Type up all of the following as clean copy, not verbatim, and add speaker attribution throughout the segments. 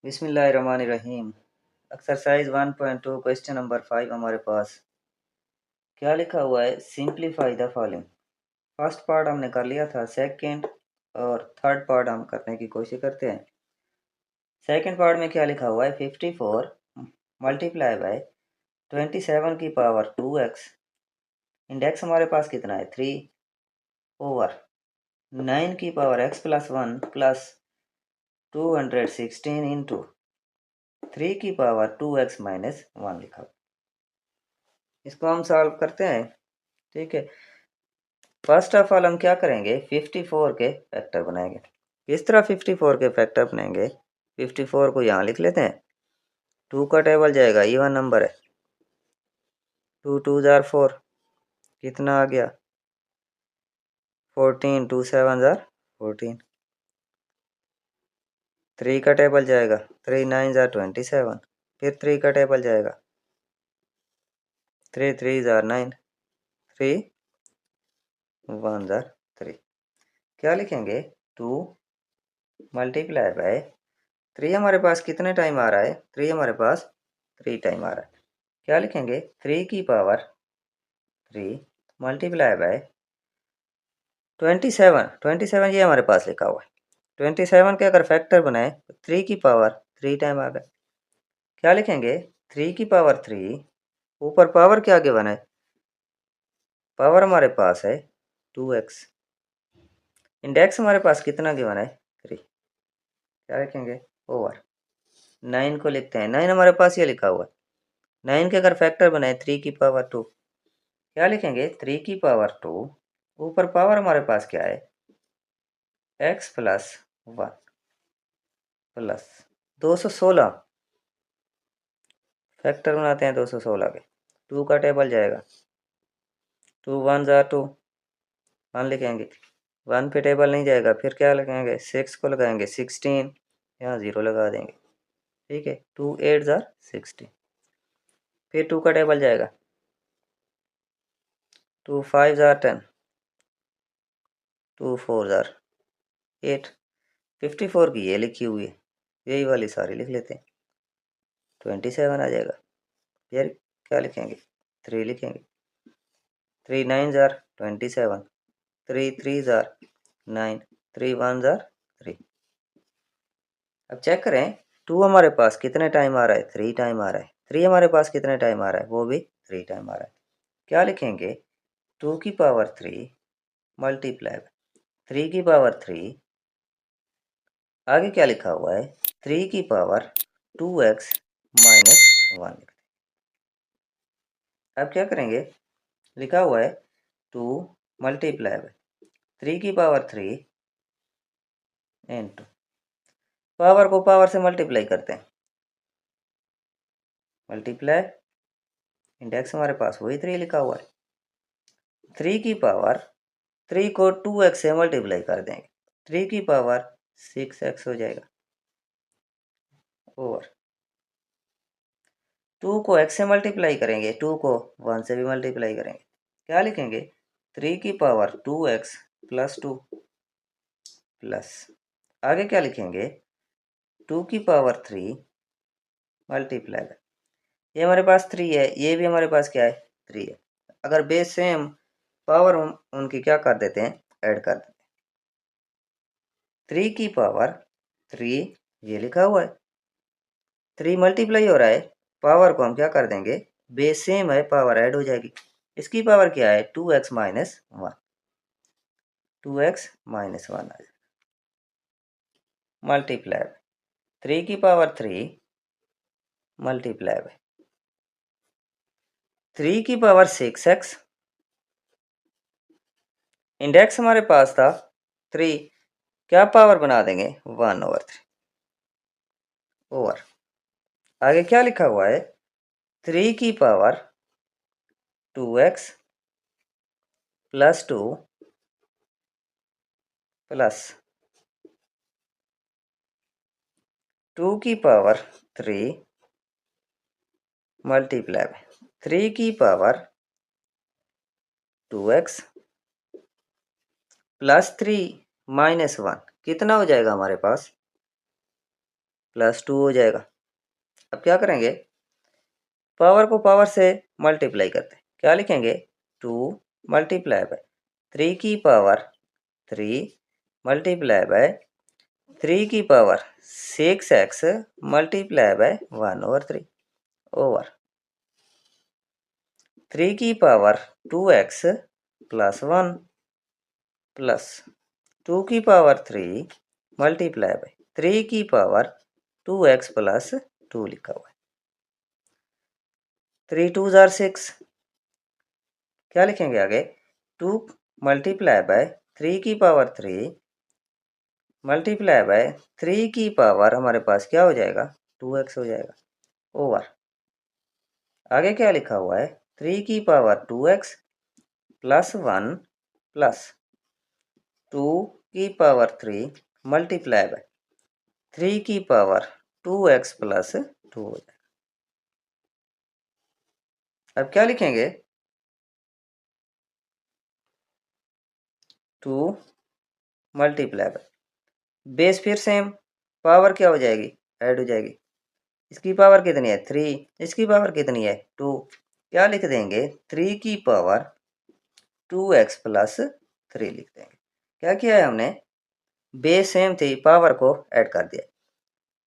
Speaker 1: बिस्मिल्लाहिर्रहमानिर्रहीम। Exercise 1.2 question number 5 हमारे पास क्या लिखा हुआ है, simplify the following. First part हमने कर लिया था, सेकंड और थर्ड पार्ट हम करने की कोशिश करते हैं। सेकंड पार्ट में क्या लिखा हुआ है, 54 मल्टीप्लाई बाय 27 की पावर 2x। इंडेक्स हमारे पास कितना है 3 ओवर 9 की power x plus 1 plus 216 into 3 की पावर 2x माइनस 1 लिखा हुआ। इसको हम सॉल्व करते हैं। ठीक है, फर्स्ट ऑफ ऑल हम क्या करेंगे, 54 के फैक्टर बनाएंगे। किस तरह 54 के फैक्टर बनाएंगे, 54 को यहाँ लिख लेते हैं। 2 का टेबल जाएगा, इवन नंबर है, 2 2 जार 4, कितना आ गया 14, 2 7 जार 14। 3 का टेबल जाएगा, 3 9 जार 27, फिर 3 का टेबल जाएगा, 3 3 जार 9, 3 1 जार 3। क्या लिखेंगे, 2 मल्टीप्लाई बाय 3 हमारे पास कितने टाइम आ रहा है, 3 हमारे पास 3 टाइम आ रहा है। क्या लिखेंगे, 3 की पावर 3 मल्टीप्लाई बाय 27 ये हमारे पास लिखा हुआ है। 27 के अगर फैक्टर बनाए तो 3 की पावर 3 टाइम आ गए। क्या लिखेंगे, 3 की पावर 3, ऊपर पावर क्या गिवन है, पावर हमारे पास है 2x। इंडेक्स हमारे पास कितना गिवन है 3। क्या लिखेंगे, ओवर 9 को लिखते हैं, 9 हमारे पास ये लिखा हुआ है। 9 के अगर फैक्टर बनाए 3 की पावर 2, क्या लिखेंगे, 3 की पावर 2, ऊपर पावर हमारे पास क्या है x प्लस 1 प्लस 216। फैक्टर बनाते हैं 216 के, 2 का टेबल जाएगा, 2 1 जार 2, 1 लिखेंगे, 1 पे टेबल नहीं जाएगा, फिर क्या लगाएंगे 6 को लगाएंगे, 16 यहाँ 0 लगा देंगे। ठीक है, 2 8 जार 16, फिर 2 का टेबल जाएगा, 2 5 जार 10, 2 4 जार 8। 54 की ये लिखी हुई है, यही वाली सारी लिख लेते हैं, 27 आ जाएगा। फिर क्या लिखेंगे, 3 लिखेंगे, 3 9 जार 27, 3 3 जार 9, 3 1 जार 3। अब चेक करें, 2 हमारे पास कितने टाइम आ रहा है, 3 टाइम आ रहा है। 3 हमारे पास कितने टाइम आ रहा है, वो भी 3 टाइम आ रहा है। क्या लिखेंगे, 2 की पावर 3 मल्टीप्लाई 3 की पावर 3, आगे क्या लिखा हुआ है 3 की पावर 2x माइनस 1। अब क्या करेंगे, लिखा हुआ है 2 मल्टीप्लाई 3 की पावर 3 इंटू, पावर को पावर से मल्टीप्लाई करते हैं, मल्टीप्लाई, इंडेक्स हमारे पास वही 3 लिखा हुआ है। 3 की पावर 3 को 2x से मल्टीप्लाई कर देंगे, 3 की पावर 6x हो जाएगा, ओवर 2 को x से मल्टीप्लाई करेंगे, 2 को 1 से भी मल्टीप्लाई करेंगे। क्या लिखेंगे, 3 की पावर 2x प्लस 2 प्लस, आगे क्या लिखेंगे, 2 की पावर 3 मल्टीप्लाई, ये हमारे पास 3 है, ये भी हमारे पास क्या है 3 है। अगर बेस सेम, पावर उनकी क्या कर देते हैं, ऐड कर देते हैं। 3 की पावर 3 ये लिखा हुआ है, 3 मल्टीप्लाई हो रहा है, पावर को हम क्या कर देंगे, बेस सेम है, पावर ऐड हो जाएगी। इसकी पावर क्या है 2x माइनस 1, 2x माइनस 1 आ जाएगा, मल्टीप्लाई 3 की पावर 3 मल्टीप्लाई 3 की पावर 6x, इंडेक्स हमारे पास था 3, क्या पावर बना देंगे 1 ओवर 3, ओवर आगे क्या लिखा हुआ है 3 की पावर 2x प्लस 2 प्लस 2 की पावर 3 मल्टीप्लाई 3 की पावर 2x प्लस 3 माइनस 1, कितना हो जाएगा हमारे पास +2 हो जाएगा। अब क्या करेंगे, पावर को पावर से मल्टीप्लाई करते हैं। क्या लिखेंगे, 2 मल्टीप्लाई बाय 3 की पावर 3 मल्टीप्लाई बाय 3 की power 6x multiply by 1/3 over 3 की पावर 2x प्लस 1 प्लस 2 की पावर 3 मल्टीप्लाई बाय 3 की पावर 2x प्लस 2 लिखा हुआ है। 3 2 जार 6, क्या लिखेंगे आगे, 2 मल्टीप्लाई बाय 3 की पावर 3 मल्टीप्लाई बाय 3 की पावर हमारे पास क्या हो जाएगा, 2x हो जाएगा ओवर आगे क्या लिखा हुआ है, 3 की पावर 2x प्लस 1 प्लस 2 की पावर 3 मल्टीप्लाई बाय 3 की पावर 2x प्लस 2 हो जाएगा। अब क्या लिखेंगे, 2 मल्टीप्लाई बाय बेस फिर सेम, पावर क्या हो जाएगी, ऐड हो जाएगी। इसकी पावर कितनी है, 3, इसकी पावर कितनी है, 2। क्या लिख देंगे, 3 की पावर 2x प्लस 3 लिख देंगे। क्या किया है हमने, बेस सेम थी, पावर को ऐड कर दिया।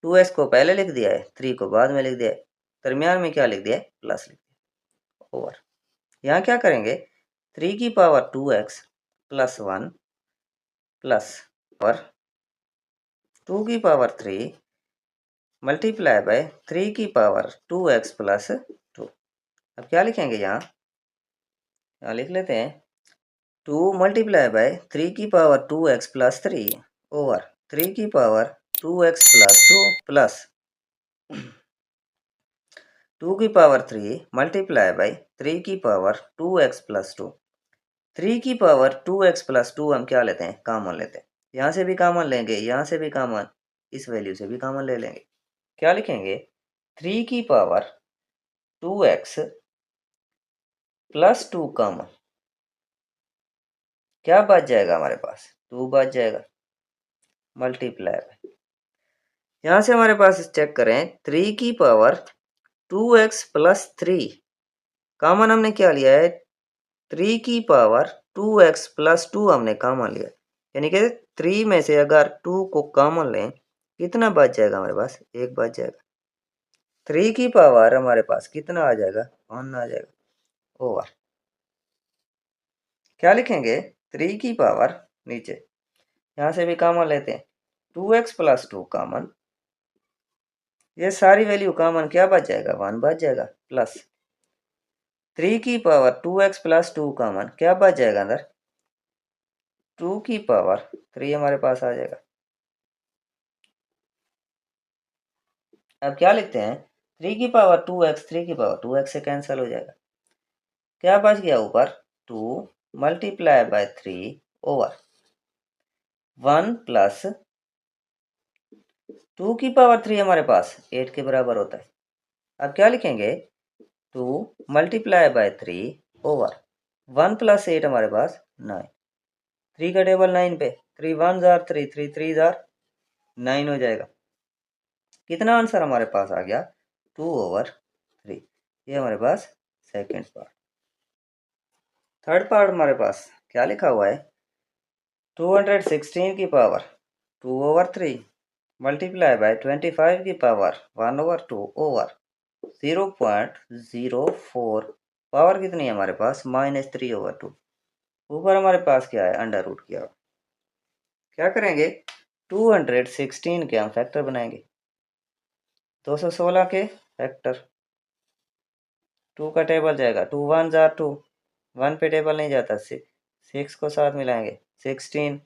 Speaker 1: 2x को पहले लिख दिया है, 3 को बाद में लिख दिया है, दरमियान में क्या लिख दिया है, प्लस लिख दिया ओवर। यहाँ क्या करेंगे, 3 की पावर 2x प्लस 1 प्लस और 2 की पावर 3 मल्टीप्लाई बाय 3 की पावर 2x प्लस 2। अब क्या लिखेंगे, यहाँ लिख लेते हैं, 2 मल्टीप्लाई बाय 3 की पावर 2x प्लस 3 ओवर 3 की पावर 2x प्लस 2 प्लस 2 की पावर 3 मल्टीप्लाई बाय 3 की पावर 2x प्लस 2। 3 की पावर 2x प्लस 2 हम क्या लेते हैं, कॉमन लेते हैं। यहाँ से भी कॉमन लेंगे, यहाँ से भी कॉमन, इस वैल्यू से भी कॉमन ले लेंगे। क्या लिखेंगे, 3 की पावर 2x प्लस 2 कॉमन, क्या बच जाएगा हमारे पास, 2 बच जाएगा मल्टीप्लाई बाय, यहाँ से हमारे पास चेक करें, 3 की पावर 2x प्लस 3 कॉमन हमने क्या लिया है, 3 की पावर 2x प्लस 2 हमने कॉमन लिया, यानी कि 3 में से अगर 2 को कॉमन लें कितना बच जाएगा हमारे पास, 1 बच जाएगा। 3 की पावर हमारे पास कितना आ जाएगा, 1 आ जाएगा ओवर क्या लिखेंगे, 3 की पावर नीचे, यहाँ से भी कॉमन लेते हैं, 2x प्लस 2 कॉमन, ये सारी वैल्यू कॉमन, क्या बच जाएगा, 1 बच जाएगा प्लस 3 की पावर 2x प्लस 2 कॉमन, क्या बच जाएगा अंदर, 2 की पावर 3 हमारे पास आ जाएगा। अब क्या लिखते हैं, 3 की पावर 2x 3 की पावर 2x से कैंसिल हो जाएगा, क्या बच गया ऊपर, 2 मल्टीप्लाई बाय 3 ओवर 1 प्लस 2 की पावर 3 हमारे पास 8 के बराबर होता है। अब क्या लिखेंगे, 2 मल्टीप्लाई बाय 3 ओवर 1 प्लस 8 हमारे पास 9, 3 का टेबल 9 पे, 3 1 जार 3 3 3 जार 9 हो जाएगा। कितना आंसर हमारे पास आ गया, 2/3। ये हमारे पास सेकेंड पार्ट। थर्ड पार्ट हमारे पास क्या लिखा हुआ है, 216 की पावर 2/3 मल्टीप्लाई बाय 25 की पावर 1/2 ओवर 0.04, पावर कितनी है हमारे पास, -3/2। ऊपर हमारे पास क्या है, अंडर रूट किया। क्या करेंगे, 216 के हम फैक्टर बनाएंगे, 216 के फैक्टर, 2 का टेबल जाएगा, 2 1 जार 2, 1 पे टेबल नहीं जाता, 6 को साथ मिलाएंगे 16,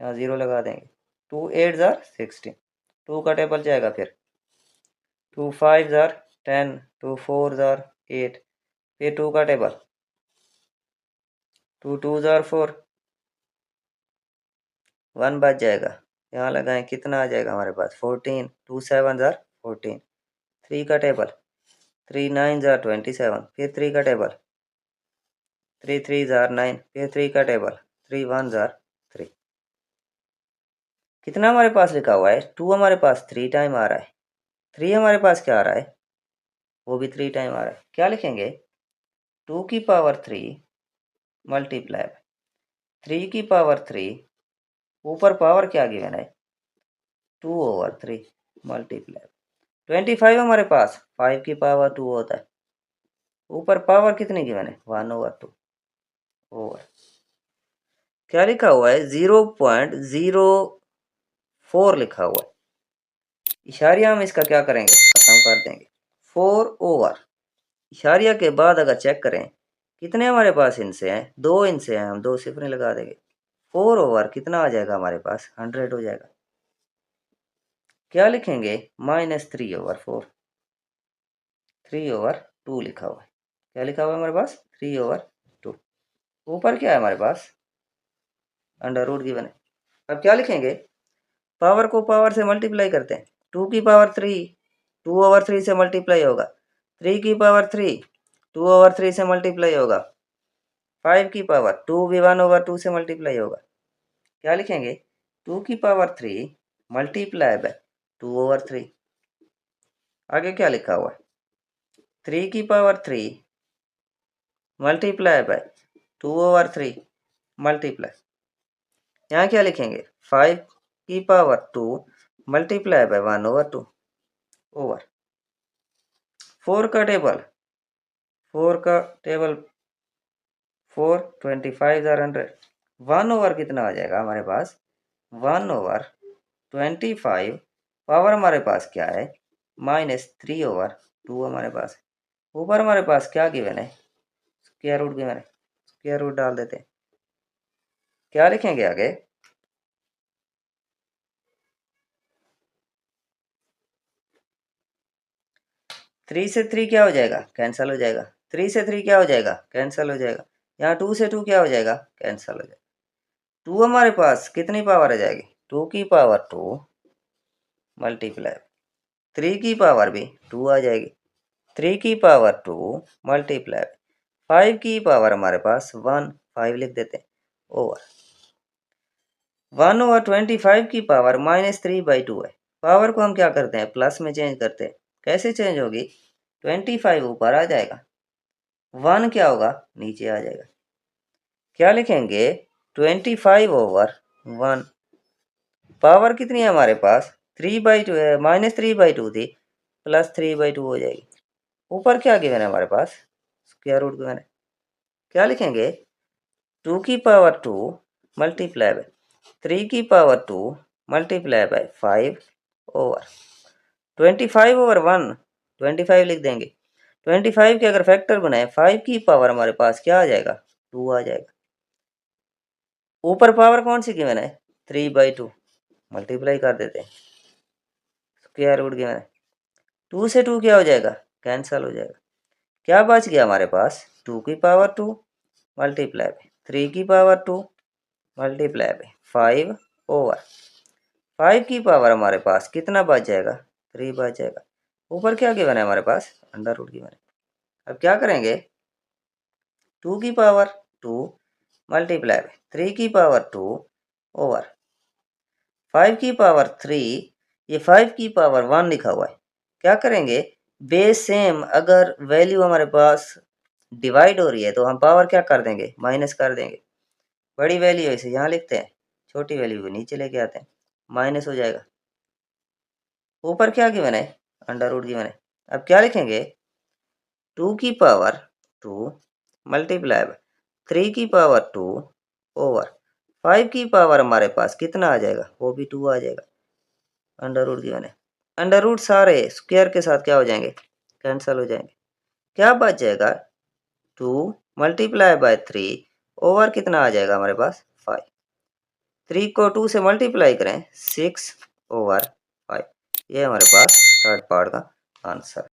Speaker 1: यहाँ 0 लगा देंगे, 2 8 जार 16, 2 का टेबल जाएगा, फिर 2 5 जार 10, 2 4 जार 8, फिर 2 का टेबल, 2 2 जार 4, 1 बच जाएगा, यहाँ लगाएं, कितना आ जाएगा हमारे पास, 14, 2 7 जार 14, 3 का टेबल, 3 9 जार 27, फिर 3 का टेबल, 3 3 जार 9, फिर 3 का टेबल, 3 1 जार 3। कितना हमारे पास लिखा हुआ है, 2 हमारे पास 3 टाइम आ रहा है, 3 हमारे पास क्या आ रहा है, वो भी 3 टाइम आ रहा है। क्या लिखेंगे, 2 की पावर 3 मल्टीप्लाई 3 की पावर 3, ऊपर पावर क्या गिवन है, 2/3 मल्टीप्लाई 25 हमारे पास 5 की पावर 2 होता है, ऊपर पावर कितनी गिवन है, 1/2 ओवर क्या लिखा हुआ है, 0.04 लिखा हुआ है। इशारिया हम इसका क्या करेंगे, खत्म कर देंगे। 4/, इशारिया के बाद अगर चेक करें कितने हमारे पास इनसे हैं, 2 इनसे हैं, हम 2 सिफरें लगा देंगे। 4/, कितना आ जाएगा हमारे पास, 100 हो जाएगा। क्या लिखेंगे, -3/4, 3/2 लिखा हुआ है। क्या लिखा हुआ है हमारे पास, 3/2। ऊपर क्या है हमारे पास, अंडर रूट गिवन है। अब क्या लिखेंगे, पावर को पावर से मल्टीप्लाई करते हैं। 2 की पावर 3 2/3 से मल्टीप्लाई होगा, 3 की पावर 3 2/3 से मल्टीप्लाई होगा, 5 की पावर 2 भी 1/2 से मल्टीप्लाई होगा। क्या लिखेंगे, 2 की पावर 3 मल्टीप्लाई बाय 2/3। आगे क्या लिखा हुआ है, 3 की पावर 3 मल्टीप्लाई बाय 2/3 मल्टीप्लाई, यहाँ क्या लिखेंगे, 5 की पावर 2 मल्टीप्लाई बाय 1/2 ओवर 4 का टेबल 4 25,100, 1/, कितना आ जाएगा हमारे पास, 1/25, पावर हमारे पास क्या है, -3/2 हमारे पास। ऊपर हमारे पास क्या गिवन है, स्क्वायर रूट गिवन है, स्क्वायर रूट डाल देते हैं। क्या लिखेंगे आगे, 3 से 3 क्या हो जाएगा, कैंसिल हो जाएगा। 3 से 3 क्या हो जाएगा, कैंसिल हो जाएगा। यहाँ 2 से 2 क्या हो जाएगा, कैंसिल हो जाएगा। 2 हमारे पास कितनी पावर आ जाएगी, 2 की पावर 2 मल्टीप्लाई 3 की पावर भी 2 आ जाएगी, 3 की पावर 2 मल्टीप्लाई 5 की पावर हमारे पास 1, 5 लिख देते हैं, ओवर 1/25 की पावर -3/2 है। पावर को हम क्या करते हैं, प्लस में चेंज करते हैं। कैसे चेंज होगी, 25 ऊपर आ जाएगा, 1 क्या होगा, नीचे आ जाएगा। क्या लिखेंगे, 25/1, पावर कितनी है हमारे पास, 3/2 है, -3/2 थी, +3/2 हो जाएगी। ऊपर क्या गिवन है हमारे पास, स्क्वायर रूट गिवन है। क्या लिखेंगे, 2 की पावर 2 मल्टीप्लाई बाय 3 की पावर 2 मल्टीप्लाई बाय 5/25/1, 25 लिख देंगे। 25 के अगर फैक्टर बनाए, 5 की पावर हमारे पास क्या आ जाएगा, 2 आ जाएगा। ऊपर पावर कौन सी गिवन है, 3/2, मल्टीप्लाई कर देते हैं, स्क्वायर रूट गिवन है। 2 से 2 क्या हो जाएगा, कैंसिल हो जाएगा। क्या बच गया हमारे पास, 2 की पावर 2 मल्टीप्लाई बाय 3 की पावर 2 मल्टीप्लाई बाय 5/5 की पावर हमारे पास कितना बच जाएगा, 3 बच जाएगा। ऊपर क्या गिवन है हमारे पास, अंडर रूट गिवन है। अब क्या करेंगे, 2 की पावर 2 मल्टीप्लाई बाय 3 की पावर 2 ओवर 5 की पावर 3, ये 5 की पावर 1 लिखा हुआ है। क्या करेंगे, बेस सेम, अगर वैल्यू हमारे पास डिवाइड हो रही है तो हम पावर क्या कर देंगे, माइनस कर देंगे। बड़ी वैल्यू है इसे यहाँ लिखते हैं, छोटी वैल्यू को नीचे लेके आते हैं, माइनस हो जाएगा। ऊपर क्या गिवन है, अंडर रूट गिवन है। अब क्या लिखेंगे, 2 की पावर 2 मल्टीप्लाई 3 की पावर 2 ओवर 5 की पावर हमारे पास कितना आ जाएगा, वो भी 2 आ जाएगा। अंडर रूट गिवन है, अंडर रूट सारे स्क्वायर के साथ क्या हो जाएंगे, कैंसिल हो जाएंगे। क्या बच जाएगा, 2 मल्टीप्लाई बाय 3 ओवर कितना आ जाएगा हमारे पास, 5। 3 को 2 से मल्टीप्लाई करें, 6/5। ये हमारे पास थर्ड पार्ट का आंसर।